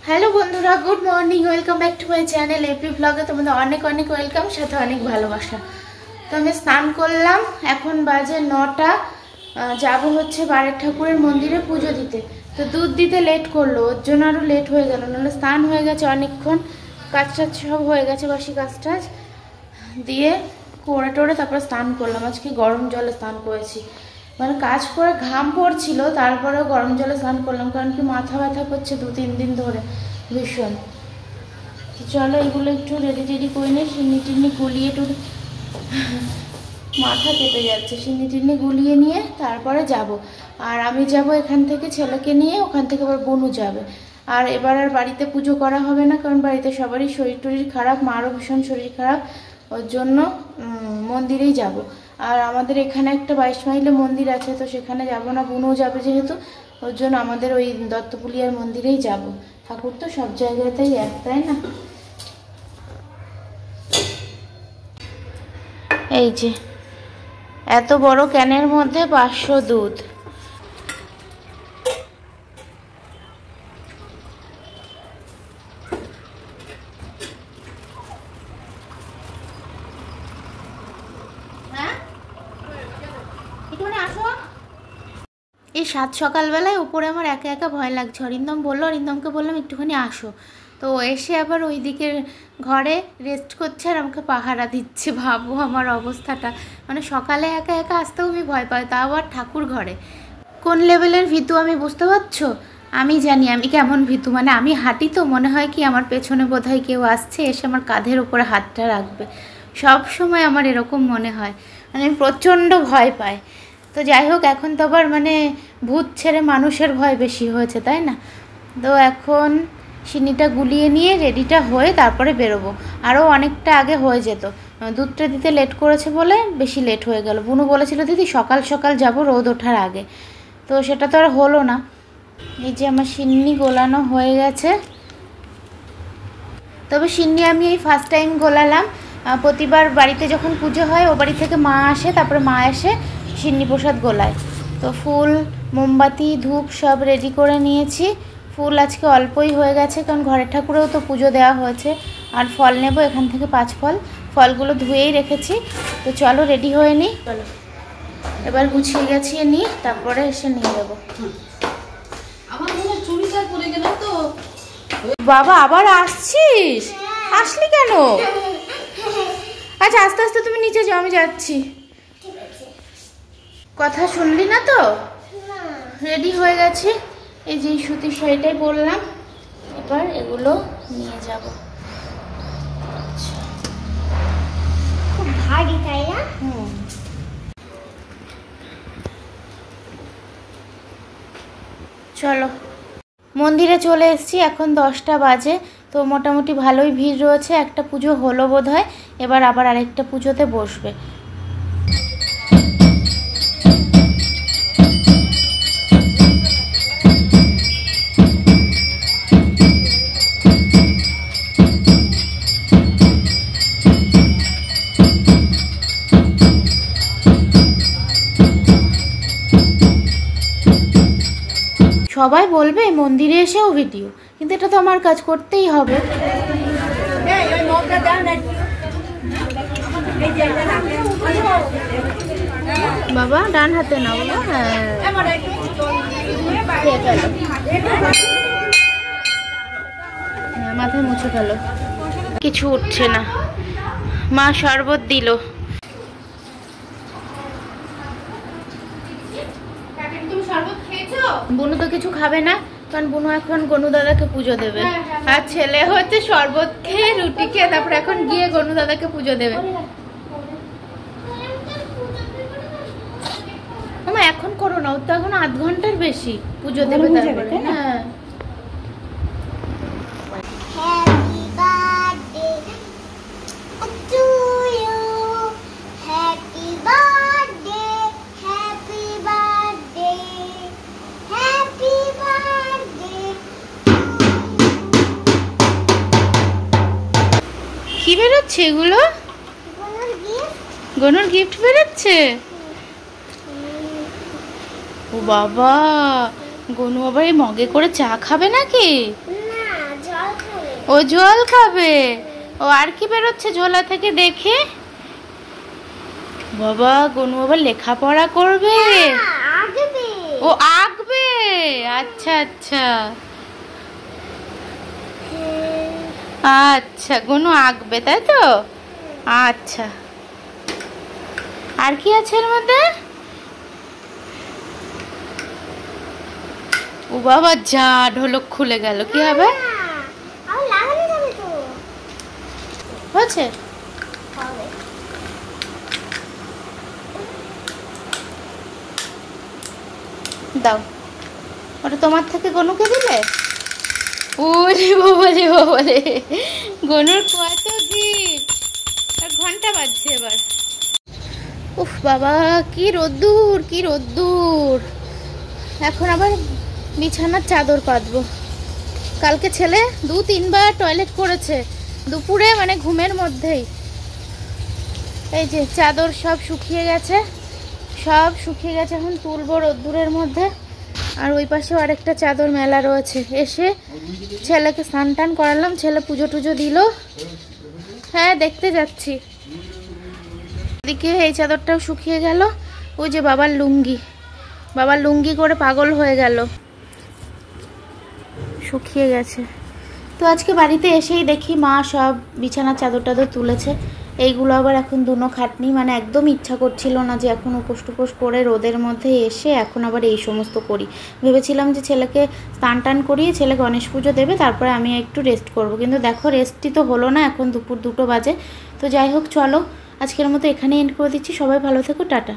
Hello বন্ধুরা, good morning, welcome back to my channel AP ব্লগে। তোমাদের অনেক অনেক ওয়েলকাম, সাথে অনেক ভালোবাসা। তো আমি স্নান করলাম, এখন বাজে 9টা। যাবো হচ্ছে বারের ঠাকুরের মন্দিরে পুজো দিতে। তো দুধ দিতে লেট করলো, ওর জন্য আরও লেট হয়ে গেল, নাহলে স্নান হয়ে গেছে অনেকক্ষণ, কাজ টাজ সব হয়ে গেছে, বাসি কাজ টাজ দিয়ে করে টোরে তারপরে স্নান করলাম। আজকে গরম জলে স্নান করেছি, মানে কাজ করে ঘাম পড়ছিল, তারপরেও গরম জলে স্নান করলাম, কারণ কি মাথা ব্যথা করছে 2-3 দিন ধরে ভীষণ। চলো এগুলো একটু রেডি টেডি করে নিই, সিন্নি টিন্নি গুলিয়ে টুলি, মাথা কেটে যাচ্ছে, সিন্নি টিন্নি গুলিয়ে নিয়ে তারপরে যাব। আর আমি যাব এখান থেকে ছেলেকে নিয়ে, ওখান থেকে আবার বনু যাবে। আর এবার আর বাড়িতে পুজো করা হবে না, কারণ বাড়িতে সবারই শরীর টরীর খারাপ, মারও ভীষণ শরীর খারাপ, ওর জন্য মন্দিরেই যাব। আর আমাদের এখানে একটা 22 মাইলে মন্দির আছে, তো সেখানে যাব না, বোনও যাবে যেহেতু, ওর জন্য আমাদের ওই দত্তপুলিয়ার মন্দিরেই যাব। ঠাকুর তো সব জায়গাতেই এক, তাই না? এই যে এত বড় ক্যানের মধ্যে 500 দুধ। এই সাত সকালবেলায় উপরে আমার একা একা ভয় লাগছে। অরিন্দম বললো, অরিন্দমকে বললাম একটুখানি আসো, তো এসে আবার ওই দিকের ঘরে রেস্ট করছে আর আমাকে পাহারা দিচ্ছে। ভাবো আমার অবস্থাটা, মানে সকালে একা একা আসতেও আমি ভয় পাই, তা আবার ঠাকুর ঘরে। কোন লেভেলের ভীতু আমি বুঝতে পারছো? আমি জানি আমি কেমন ভীতু, মানে আমি হাঁটি তো মনে হয় কি আমার পেছনে বোধহয় কেউ আসছে, এসে আমার কাঁধের উপরে হাতটা রাখবে, সব সময় আমার এরকম মনে হয়, মানে আমি প্রচণ্ড ভয় পাই। তো যাই হোক, এখন তো আবার মানে ভূত ছেড়ে মানুষের ভয় বেশি হয়েছে, তাই না? তো এখন চিনিটা গুলিয়ে নিয়ে রেডিটা হয়ে তারপরে বেরোবো। আরও অনেকটা আগে হয়ে যেত, দুধটা দিতে লেট করেছে বলে বেশি লেট হয়ে গেল। বুনু বলেছিল দিদি সকাল সকাল যাব রোদ ওঠার আগে, তো সেটা তো আর হলো না। এই যে আমার সিন্নি গোলানো হয়ে গেছে, তবে সিন্নি আমি এই ফার্স্ট টাইম গোলালাম। প্রতিবার বাড়িতে যখন পুজো হয়, ও বাড়ি থেকে মা আসে, তারপরে মা এসে সিন্নি প্রসাদ গোলায়। তো ফুল, মোমবাতি, ধূপ সব রেডি করে নিয়েছি। ফুল আজকে অল্পই হয়ে গেছে, কারণ ঘরের ঠাকুরেও তো পুজো দেওয়া হয়েছে। আর ফল নেব এখান থেকে 5 ফল, ফলগুলো ধুয়েই রেখেছি। তো চলো রেডি হয়ে নিই, চলো এবার গুছিয়ে গেছিয়ে নিই, তারপরে এসে নিয়ে যাবো। বাবা আবার আসছিস? আসলি কেন? আচ্ছা আস্তে আস্তে তুমি নিচে যাও, আমি যাচ্ছি। কথা শুনলি না তো? রেডি হয়ে গেছি, এই যে সুতির শাড়িটাই পরলাম, এবার এগুলো নিয়ে যাব। খুব ভারী, তাই না? চলো মন্দিরে চলে এসেছি, এখন 10টা বাজে। তো মোটামুটি ভালোই ভিড় রয়েছে, একটা পুজো হলো বোধহয়, এবার আবার আরেকটা পুজোতে বসবে। সবাই বলবে মন্দিরে এসেও ভিডিও, কিন্তু এটা তো আমার কাজ করতেই হবে। বাবা ডান হাতে নাও, হ্যাঁ মাথায় মুছে ফেলো, কিছু উঠছে না। মা শরবত দিল। বুনু তো কিছু খাবে না, কারণ বুনু এখন গনু দাদাকে পুজো দেবে। আর ছেলে হচ্ছে শরবত খেয়ে রুটি খেয়ে তারপর এখন গিয়ে গনু দাদাকে পুজো দেবে। মামা এখন করো না, ওর তো এখন আধ ঘন্টার বেশি পুজো দেবে তারপরে। হ্যাঁ কি বেরোচ্ছে এগুলো? গনুর গিফট বেরোচ্ছে। ও বাবা, গনু আবার এই মগে করে চা খাবে নাকি? না, ও জল খাবে। ও আর কি বেরোচ্ছে ঝোলা থেকে দেখে? বাবা গনু আবার লেখাপড়া করবে। আঁকবে। ও আঁকবে, আচ্ছা আচ্ছা আচ্ছা, গনু আঁকবে তাই তো? আচ্ছা, আর কি আছে এর মধ্যে? ও বাবা যা, ঢোলক খুলে গেল, কি হবে? আর লাগানো যাবে তো। হয়েছে? হবে। দাও, ওটা তোমার থেকে গনুকে দিলে? ওরে বাবা রে বাবা রে, গনুর কত গিফট। আর ঘন্টা বাজছে এবার। উফ বাবা কি রোদ্দুর, কি রোদ্দুর। এখন আবার বিছানার চাদর পাতবো। কালকে ছেলে 2-3 বার টয়লেট করেছে দুপুরে, মানে ঘুমের মধ্যেই। এই যে চাদর সব শুকিয়ে গেছে, সব শুকিয়ে গেছে। এখন তুলবো রোদ্দুরের মধ্যে। আর ওই পাশেও আরেকটা চাদর মেলা রয়েছে। এসে ছেলেকে স্নান টান করালাম, ছেলে পুজো টুজো দিল। হ্যাঁ দেখতে যাচ্ছি। এদিকে এই চাদরটাও শুকিয়ে গেল। ওই যে বাবার লুঙ্গি, বাবার লুঙ্গি করে পাগল হয়ে গেল, শুকিয়ে গেছে। তো আজকে বাড়িতে এসেই দেখি মা সব বিছানার চাদর টাদর তুলেছে। এইগুলো আবার এখন দুনো খাটনি, মানে একদম ইচ্ছা করছিল না যে এখন উপোস টুপোস করে রোদের মধ্যে এসে এখন আবার এই সমস্ত করি। ভেবেছিলাম যে ছেলেকে স্নান টান করিয়ে ছেলে গণেশ পুজো দেবে, তারপরে আমি একটু রেস্ট করব। কিন্তু দেখো রেস্টই তো হলো না, এখন দুপুর 2টো বাজে। তো যাই হোক চলো, আজকের মতো এখানেই এন্ড করে দিচ্ছি। সবাই ভালো থেকো, টাটা।